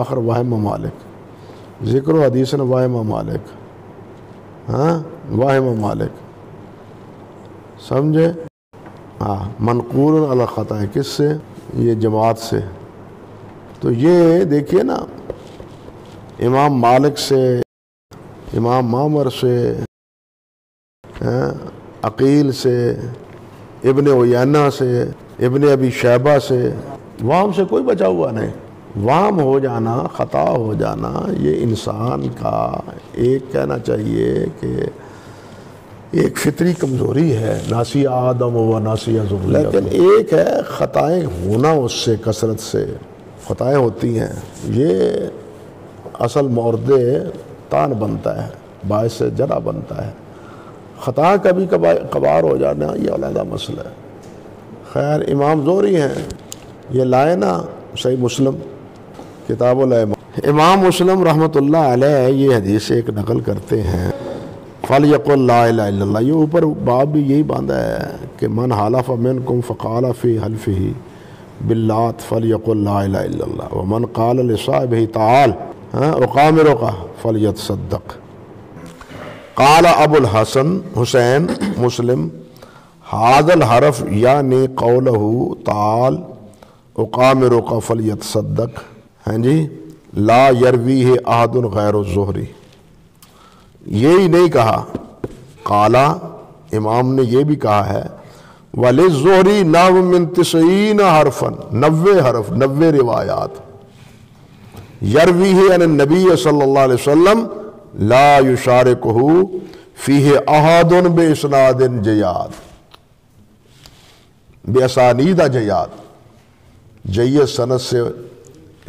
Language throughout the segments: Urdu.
آخر واہم مالک، ذکر و حدیث واہم مالک، ہاں واہم مالک، سمجھے؟ ہاں منقول علی الخطا، کس سے؟ یہ جماعت سے۔ تو یہ دیکھیے نا، امام مالک سے، امام معمر سے، عقیل سے، ابن عیینہ سے، ابن ابی شیبہ سے، وہم سے کوئی بچا ہوا نہیں۔ وہم ہو جانا، خطا ہو جانا، یہ انسان کا ایک کہنا چاہیے کہ ایک فطری کمزوری ہے، ناسی آدم و ناسی ذریہ، لیکن ایک ہے خطائیں ہونا، اس سے کثرت سے خطائیں ہوتی ہیں، یہ اصل مورد تان بنتا ہے، باعث جرح بنتا ہے۔ خطا کبھی کبھار ہو جانا یہ علیحدہ مسئلہ ہے۔ خیر، امام زہری ہیں، یہ لائے نا صحیح مسلم کتاب الایمان، امام مسلم رحمۃ اللہ علیہ یہ حدیث ایک نقل کرتے ہیں، فَلْيَقُلْ لَا إِلَهَ إِلَّا اللَّهِ، یہ اوپر باب بھی یہی باندھا ہے کہ من حلف منکم فقال فی حلفه باللات فلیقل لا الہ الا اللہ، ومن قال لصاحبہ تعال اقامرک فلیتصدق۔ قال ابو الحسن حسین مسلم ھذا الحرف یعنی قولہ تعال اقامرک فلیتصدق، ہاں جی، لا یرویہ احد غیر الزہری، یہی نہیں کہا، قالا امام نے یہ بھی کہا ہے، وَلِلزُّہْرِی نَحْوٌ مِّن 90 حرفاً، 90 حرف، 90 روایات، یرویہ عن النبی صلی اللہ علیہ وسلم لا یشارکہ فیہ احد باسناد جیاد، باسانید جیاد، جید سند سے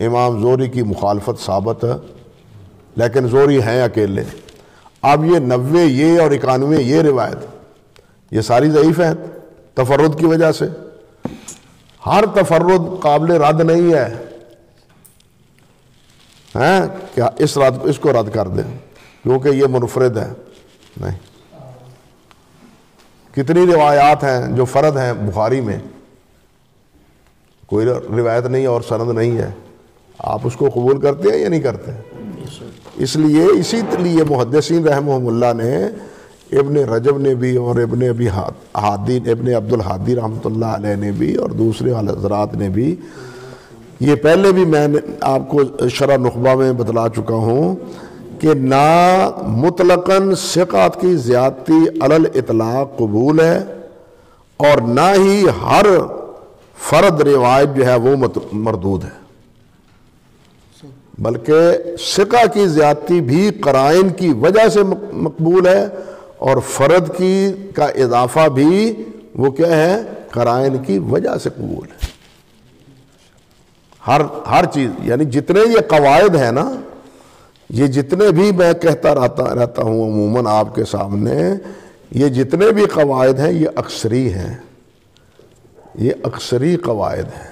امام زہری کی مخالفت ثابت ہے، لیکن زہری ہیں اکیلے۔ اب یہ 90 یہ اور 91 یہ روایت، یہ ساری ضعیف ہیں تفرد کی وجہ سے۔ ہر تفرد قابل رد نہیں ہے، کیا اس کو رد کر دیں کیونکہ یہ منفرد ہے، نہیں۔ کتنی روایات ہیں جو فرد ہیں بخاری میں، کوئی روایت نہیں اور سند نہیں ہے، آپ اس کو قبول کرتے ہیں یا نہیں کرتے؟ اسی لیے محدثین رحمہم اللہ نے، ابن رجب نے بھی اور ابن عبد الحادی رحمۃ اللہ علیہ نے بھی اور دوسرے حضرات نے بھی، یہ پہلے بھی میں نے آپ کو شرح نخبہ میں بتلا چکا ہوں کہ نہ مطلقاً ثقات کی زیادتی علی الاطلاق قبول ہے، اور نہ ہی ہر فرد روایت جو ہے وہ مردود ہے، بلکہ ثقہ کی زیادتی بھی قرائن کی وجہ سے مقبول ہے، اور فرد کا اضافہ بھی وہ کیا ہے؟ قرائن کی وجہ سے قبول ہے۔ ہر چیز، یعنی جتنے یہ قواعد ہیں نا، یہ جتنے بھی میں کہتا رہتا ہوں عموماً آپ کے سامنے، یہ جتنے بھی قواعد ہیں یہ اکثری ہیں، یہ اکثری قواعد ہیں۔